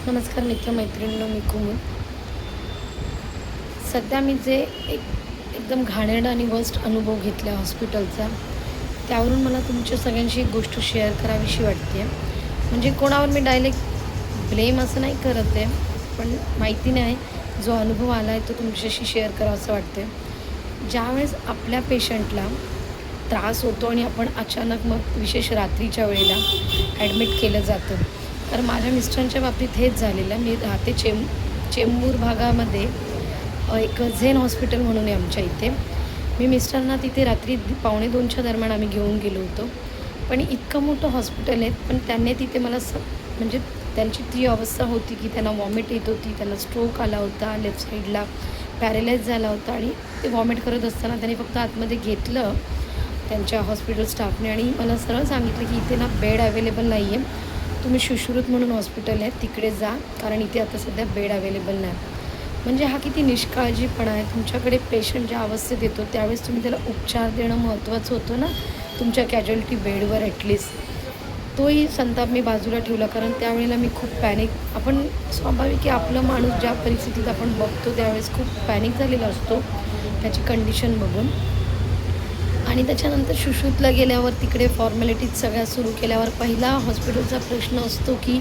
नमस्कार मित्रमैत्रिणींनो, मी कुमुद. सध्या मी जे एकदम घाणेरडा आणि वर्स्ट अनुभव घेतला हॉस्पिटलचा, त्यावरून मला तुमच्या सगळ्यांशी एक गोष्ट शेअर करावीशी वाटते. म्हणजे कोणावर मी डायरेक्ट ब्लेम असं नाही करत आहे, पण माहिती नाही, जो अनुभव आला आहे तो तुमच्याशी शेअर करावा असं वाटतं. ज्यावेळेस आपल्या पेशंटला त्रास होतो आणि आपण अचानक मग विशेष रात्रीच्या वेळेला ॲडमिट केलं जातं. तर माझ्या मिस्टरांच्या बाबतीत हेच झालेलं. मी राहते चेंबूर भागामध्ये. एक झेन हॉस्पिटल म्हणून आहे आमच्या इथे. मी मिस्टरांना तिथे रात्री 1:45च्या दरम्यान आम्ही घेऊन गेलो होतो. पण इतकं मोठं हॉस्पिटल आहे, पण त्यांनी तिथे मला म्हणजे त्यांची ती अवस्था होती की त्यांना वॉमिट येत होती, त्यांना स्ट्रोक आला होता, लेफ्ट साईडला पॅरेलाइज झाला होता आणि ते वॉमिट करत असताना त्यांनी फक्त आतमध्ये घेतलं त्यांच्या हॉस्पिटल स्टाफने आणि मला सरळ सांगितलं की इथे ना बेड अवेलेबल नाही आहे, तुम्ही सुश्रुत म्हणून हॉस्पिटल आहे तिकडे जा, कारण इथे आता सध्या बेड अवेलेबल नाही. म्हणजे हा किती निष्काळजीपणा आहे. तुमच्याकडे पेशंट ज्या अवस्थेत येतो त्यावेळेस तुम्ही त्याला उपचार देणं महत्त्वाचं होतं ना, तुमच्या कॅज्युअल्टी बेडवर ॲटलिस्ट. तोही संताप मी बाजूला ठेवला, कारण त्यावेळेला मी खूप पॅनिक, आपण स्वाभाविक आहे, आपलं माणूस ज्या परिस्थितीत आपण बघतो त्यावेळेस खूप पॅनिक झालेला असतो त्याची कंडिशन बघून. आणि त्याच्यानंतर सुश्रुतला गेल्यावर तिकडे फॉर्मॅलिटीज सगळ्या सुरू केल्यावर पहिला हॉस्पिटलचा प्रश्न असतो की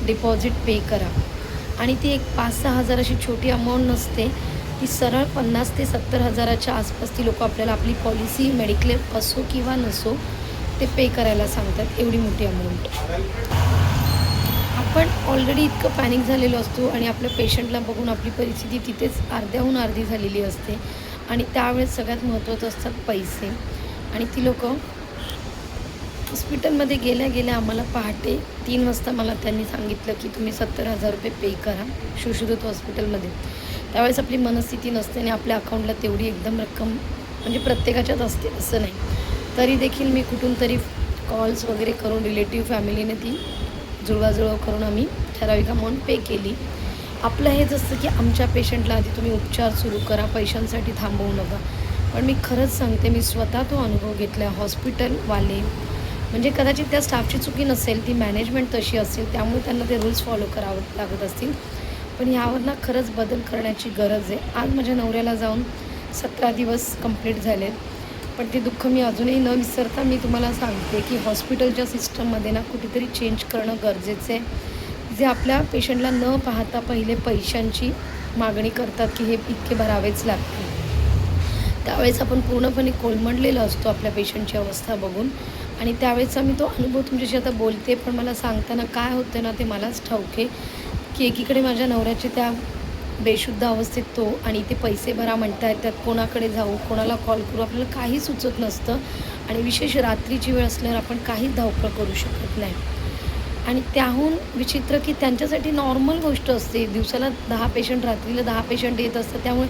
डिपॉझिट पे करा. आणि ती एक 5-6 हजार अशी छोटी अमाऊंट नसते, ती सरळ 50 ते 70 हजाराच्या आसपास ती लोकं आपल्याला आपली पॉलिसी मेडिक्लेम असो किंवा नसो ते पे करायला सांगतात, एवढी मोठी अमाऊंट. आपण ऑलरेडी इतकं पॅनिक झालेलो असतो आणि आपल्या पेशंटला बघून आपली परिस्थिती तिथेच अर्ध्याहून अर्धी झालेली असते आणि त्यावेळेस सगळ्यात महत्त्वाचं असतात पैसे. आणि ती लोकं हॉस्पिटलमध्ये गेल्या गेल्या आम्हाला पहाटे 3 वाजता मला त्यांनी सांगितलं की तुम्ही 70,000 रुपये पे करा सुश्रुत हॉस्पिटलमध्ये. त्यावेळेस आपली मनस्थिती नसते आणि आपल्या अकाउंटला तेवढी एकदम रक्कम म्हणजे प्रत्येकाच्याच असते असं नाही. तरी देखील मी कुठून तरी कॉल्स वगैरे करून रिलेटिव्ह फॅमिलीने ती जुळवाजुळव करून आम्ही ठराविक अमाऊंट पे केली. आपलं हेच असतं की आमच्या पेशंटला आधी तुम्ही उपचार सुरू करा, पैशांसाठी थांबवू नका. पण मी खरंच सांगते, मी स्वतः तो अनुभव घेतला आहे. हॉस्पिटलवाले म्हणजे कदाचित त्या स्टाफची चुकी नसेल, ती मॅनेजमेंट तशी असेल, त्यामुळे त्यांना ते रूल्स फॉलो करावं लागत असतील. पण यावर ना खरंच बदल करण्याची गरज आहे. आज माझ्या नवऱ्याला जाऊन 17 दिवस कंप्लीट झालेत, पण ते दुःख मी अजूनही न विसरता मी तुम्हाला सांगते की हॉस्पिटलच्या सिस्टममध्ये ना कुठेतरी चेंज करणं गरजेचं आहे. जे आपल्या पेशंटला न पाहता पहिले पैशांची मागणी करतात की हे इतके भरावेच लागतील. त्यावेळेस आपण पूर्णपणे कोलमडलेलो असतो आपल्या पेशंटची अवस्था बघून. आणि त्यावेळेचा मी तो अनुभव तुमच्याशी आता बोलते, पण मला सांगताना काय होतं ना ते मलाच ठाऊक आहे की एकीकडे माझ्या नवऱ्याचे त्या बेशुद्ध अवस्थेत तो आणि ते पैसे भरा म्हणत आहेत, त्यात कोणाकडे जाऊ, कोणाला कॉल करू, आपल्याला काही सुचत नसतं. आणि विशेष रात्रीची वेळ असल्यावर आपण काहीच धावपळ करू शकत नाही. आणि त्याहून विचित्र की त्यांच्यासाठी नॉर्मल गोष्ट असते, दिवसाला 10 पेशंट, रात्रीला 10 पेशंट येत असतात. त्यामुळे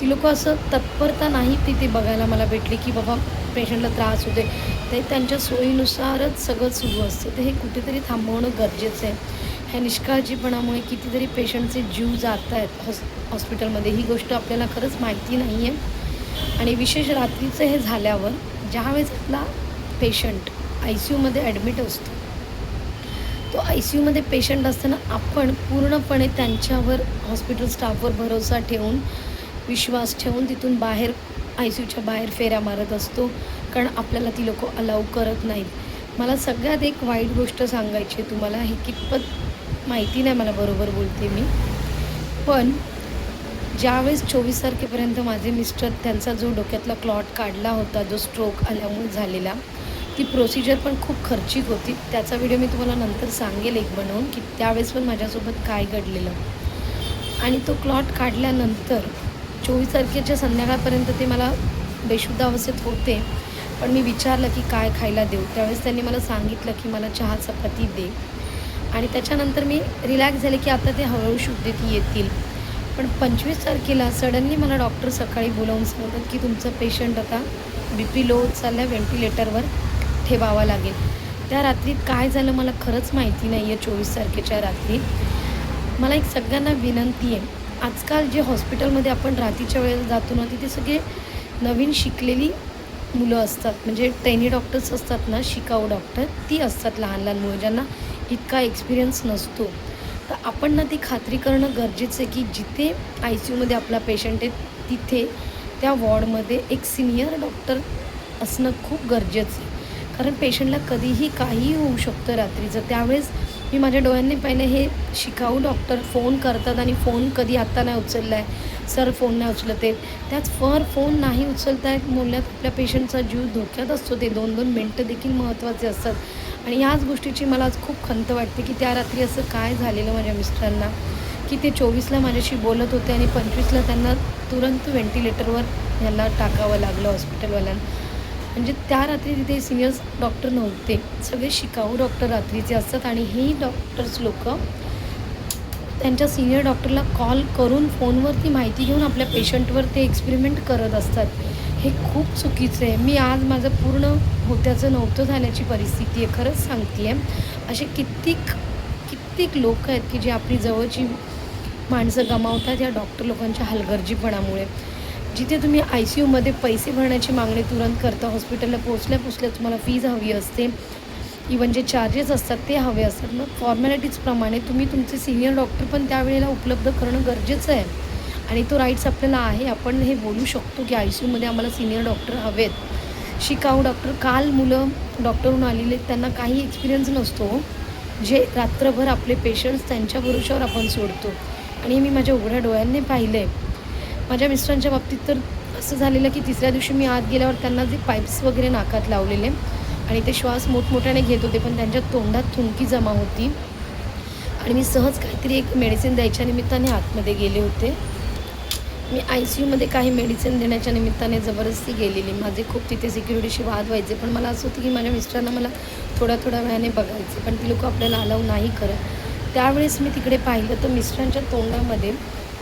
ती लोकं असं तत्परता नाही तिथे बघायला मला भेटली की बाबा पेशंटला त्रास होते. ते त्यांच्या सोयीनुसारच सगळं सुरू असते. तर हे कुठेतरी थांबवणं गरजेचं आहे. ह्या निष्काळजीपणामुळे कितीतरी पेशंटचे जीव जात आहेत हॉस्पिटलमध्ये, ही गोष्ट आपल्याला खरंच माहिती नाही आहे. आणि विशेष रात्रीचं हे झाल्यावर ज्यावेळेस आपला पेशंट ICUमध्ये ॲडमिट असतो, तो ICUमध्ये पेशंट असताना आपण पूर्णपणे त्यांच्यावर, हॉस्पिटल स्टाफवर भरोसा ठेवून, विश्वास ठेवून तिथून बाहेर ICUच्या बाहेर फेऱ्या मारत असतो, कारण आपल्याला ती लोकं अलाउ करत नाहीत. मला सगळ्यात एक वाईट गोष्ट सांगायची आहे तुम्हाला, हे कितपत माहिती नाही मला, बरोबर बोलते मी, पण ज्यावेळेस 24 तारखेपर्यंत माझे मिस्टर, त्यांचा जो डोक्यातला क्लॉट काढला होता, जो स्ट्रोक आल्यामुळे झालेला, ती प्रोसिजर पण खूप खर्चिक होती. त्याचा व्हिडिओ मी तुम्हाला नंतर सांगेल एक बनवून की त्यावेळेस पण माझ्यासोबत काय घडलेलं. आणि तो क्लॉट काढल्यानंतर 24 तारखेच्या संध्याकाळपर्यंत ते मला बेशुद्ध अवस्थेत होते. पण मी विचारलं की काय खायला देऊ, त्यावेळेस त्यांनी मला सांगितलं की मला चहा चपाती दे. आणि त्याच्यानंतर मी रिलॅक्स झाले की आता ते हळूहळू शुद्धीत येतील. पण 25 तारखेला सडनली मला डॉक्टर सकाळी बोलावून सांगतात की तुमचा पेशंट आता BP लो होत चालला आहे, व्हेंटिलेटरवर ठेवावा लागेल. त्या रात्रीत काय झालं मला खरंच माहिती नाही आहे. 24 तारखेच्या रात्री मला एक सगळ्यांना विनंती आहे, आजकाल जे हॉस्पिटलमध्ये आपण रात्रीच्या वेळेला जातो ना, तिथे सगळे नवीन शिकलेली मुलं असतात, म्हणजे ट्रेनी डॉक्टर्स असतात ना, शिकाऊ डॉक्टर, ती असतात लहान लहान मुलं, ज्यांना इतका एक्सपिरियन्स नसतो. तर आपण ना ती खात्री करणं गरजेचं आहे की जिथे आय सी यूमध्ये आपला पेशंट आहे तिथे त्या वॉर्डमध्ये एक सीनियर डॉक्टर असणं खूप गरजेचं आहे. कारण पेशंटला कधीही काहीही होऊ शकतं रात्रीचं. त्यावेळेस मी माझ्या डोळ्यांनी पाहिलं हे शिकाऊ डॉक्टर फोन करतात आणि फोन कधी आत्ता नाही उचलला आहे, सर फोन नाही उचलत आहेत. त्याच फोन नाही उचलत आहेत बोलण्यात आपल्या पेशंटचा जीव धोक्यात असतो. ते 2-2 मिनटं देखील महत्त्वाचे असतात. आणि ह्याच गोष्टीची मला आज खूप खंत वाटते की त्या रात्री असं काय झालेलं माझ्या मिस्टरांना की ते 24ला माझ्याशी बोलत होते आणि 25ला त्यांना तुरंत व्हेंटिलेटरवर ह्याला टाकावं लागलं हॉस्पिटलवाल्यांना. म्हणजे त्या रात्री तिथे सिनियर डॉक्टर नव्हते, सगळे शिकाऊ डॉक्टर रात्रीचे असतात आणि ही डॉक्टर्स लोकं त्यांच्या सीनियर डॉक्टरला कॉल करून फोनवरती माहिती घेऊन आपल्या पेशंटवर ते एक्सपेरिमेंट करत असतात. हे खूप चुकीचं आहे. मी आज माझं पूर्ण होत्याचं नव्हतं झाल्याची परिस्थिती आहे, खरंच सांगते आहे. असे कित्येक लोक आहेत की जे आपली जवळची माणसं गमावतात या डॉक्टर लोकांच्या हलगर्जीपणामुळे. जिथे तुम्ही आय सी यूमध्ये पैसे भरण्याची मागणी तुरंत करता, हॉस्पिटलला पोचल्या तुम्हाला फीज हवी असते, इवन जे चार्जेस असतात ते हवे असतात. मग फॉर्मॅलिटीजप्रमाणे तुम्ही तुमचे सीनियर डॉक्टर पण त्यावेळेला उपलब्ध करणं गरजेचं आहे आणि तो राईट्स आपल्याला आहे. आपण हे बोलू शकतो की आय सी यूमध्ये आम्हाला सीनियर डॉक्टर हवेत, शिकाऊ डॉक्टर. काल मुलं डॉक्टरहून आलेले त्यांना काही एक्सपिरियन्स नसतो, जे रात्रभर आपले पेशंट्स त्यांच्या भरोशावर आपण सोडतो आणि मी माझ्या उघड्या डोळ्यांनी पाहिलं आहे. माझ्या मिस्टरांच्या बाबतीत तर असं झालेलं की तिसऱ्या दिवशी मी आत गेल्यावर त्यांना जे पाईप्स वगैरे नाकात लावलेले आणि ते श्वास मोठमोठ्याने घेत होते, पण त्यांच्या तोंडात थुंकी जमा होती आणि मी सहज काहीतरी एक मेडिसिन द्यायच्या निमित्ताने आतमध्ये गेले होते. मी आय सी यूमध्ये काही मेडिसिन देण्याच्या निमित्ताने जबरदस्ती गेलेली. माझे खूप तिथे सिक्युरिटीशी वाद व्हायचे, पण मला असं होतं की माझ्या मिस्टरांना मला थोड्या वेळाने बघायचे, पण ती लोकं आपल्याला अलाऊ नाही करत. त्यावेळेस मी तिकडे पाहिलं तर मिस्टरांच्या तोंडामध्ये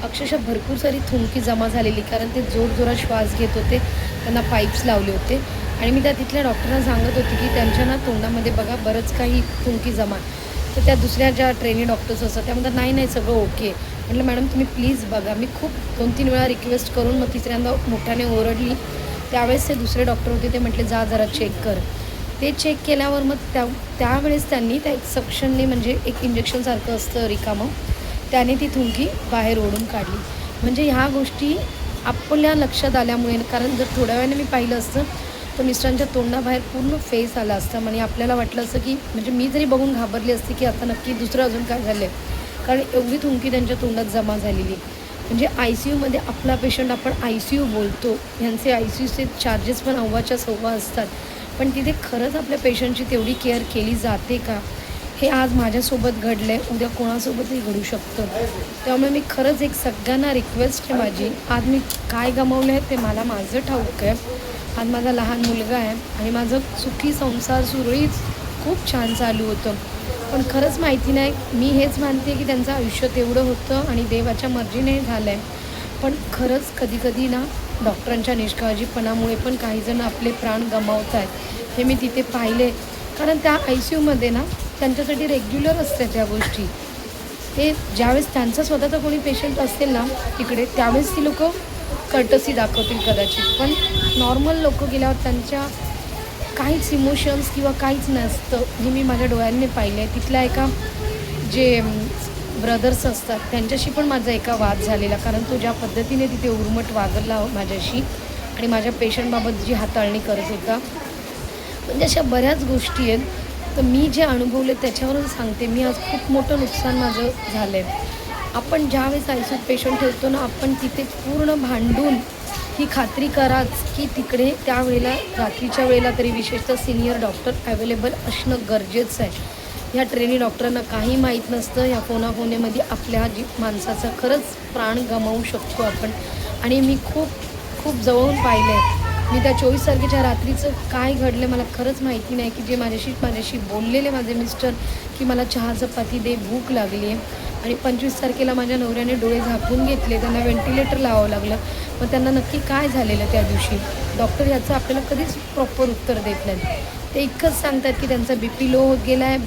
अक्षरशः भरपूर सारी थुंकी जमा झालेली, कारण ते जोरजोरात श्वास घेत होते, त्यांना पाईप्स लावले होते. आणि मी तिथल्या डॉक्टरांना सांगत होते की त्यांच्या ना तोंडामध्ये बघा बरंच काही थुंकी जमा. तर त्या दुसऱ्या ज्या ट्रेनी डॉक्टर्स असतात त्या म्हणतात नाही सगळं ओके. म्हटलं मॅडम तुम्ही प्लीज बघा. मी खूप 2-3 वेळा रिक्वेस्ट करून मग तिसऱ्यांदा मोठ्याने ओरडली. त्यावेळेस ते दुसरे डॉक्टर होते, ते म्हटले जा जरा चेक कर. ते चेक केल्यावर मग त्यावेळेस त्यांनी त्या एक सक्शनने म्हणजे एक इंजेक्शनसारखं असतं रिकामं, त्याने ती थुंकी बाहेर ओढून काढली. म्हणजे ह्या गोष्टी आपल्या लक्षात आल्यामुळे, कारण जर थोड्या वेळाने मी पाहिलं असतं तर मिस्टरांच्या तोंडाबाहेर पूर्ण फेस आला असता आणि आपल्याला वाटलं असतं की म्हणजे मी जरी बघून घाबरली असते की आता नक्की दुसरं अजून काय झालं आहे, कारण एवढी थुंकी त्यांच्या तोंडात जमा झालेली. म्हणजे आय सी यूमध्ये आपला पेशंट आपण आय सी यू बोलतो, ह्यांचे आय सी यूचे चार्जेस पण अव्वाच्या सव्वा असतात, पण तिथे खरंच आपल्या पेशंटची तेवढी केअर केली जाते का? हे आज माझ्यासोबत घडलं आहे, उद्या कोणासोबतही घडू शकतं. त्यामुळे मी खरंच एक सगळ्यांना रिक्वेस्ट आहे माझी, आज मी काय गमावलं आहे ते मला माझं ठाऊक आहे. आज माझा लहान मुलगा आहे आणि माझं सुखी संसार सुरळीत खूप छान चालू होतं, पण खरंच माहिती नाही, मी हेच मानते की त्यांचं आयुष्य तेवढं होतं आणि देवाच्या मर्जीने झालं आहे. पण खरंच कधी ना डॉक्टरांच्या निष्काळजीपणामुळे पण काहीजण आपले प्राण गमावत आहेत, हे मी तिथे पाहिले. कारण त्या आय सी यूमध्ये ना त्यांच्यासाठी रेग्युलर असते त्या गोष्टी. ते ज्यावेळेस त्यांचा स्वतःचा कोणी पेशंट असेल ना तिकडे, त्यावेळेस ती लोकं कर्टसी दाखवतील कदाचित, पण नॉर्मल लोकं गेल्यावर त्यांच्या काहीच इमोशन्स किंवा काहीच नसतं, हे मी माझ्या डोळ्यांनी पाहिलं आहे. तिथल्या एका जे ब्रदर्स असतात त्यांच्याशी पण माझा एका वाद झालेला, कारण तो ज्या पद्धतीने तिथे उर्मट वागला माझ्याशी आणि माझ्या पेशंटबाबत जी हाताळणी करत होता. म्हणजे अशा बऱ्याच गोष्टी आहेत. तर मी जे अनुभवले त्याच्यावरून सांगते. मी आज खूप मोठं नुकसान माझं झालं आहे. आपण ज्यावेळेस आय सी यूत पेशंट ठेवतो ना, आपण तिथे पूर्ण भांडून ही खात्री कराच की तिकडे त्यावेळेला रात्रीच्या वेळेला तरी विशेषतः सिनियर डॉक्टर अवेलेबल असणं गरजेचं आहे. ह्या ट्रेनी डॉक्टरांना काही माहीत नसतं, ह्या फोनाफोनेमध्ये आपल्या माणसाचा खरंच प्राण गमावू शकतो आपण. आणि मी खूप जवळून पाहिलं आहे. मी त्या 24 तारखेच्या रात्रीचं काय घडलं मला खरंच माहिती नाही, की जे माझ्याशी बोललेले माझे मिस्टर की मला चहा चपाती दे, भूक लागली आहे. आणि 25 तारखेला माझ्या नवऱ्याने डोळे झाकून घेतले, त्यांना व्हेंटिलेटर लावावं लागलं. मग त्यांना नक्की काय झालेलं त्या दिवशी, डॉक्टर याचं आपल्याला कधीच प्रॉपर उत्तर देत नाही. ते इतकंच सांगतात की त्यांचा BP लो होत गेला आहे,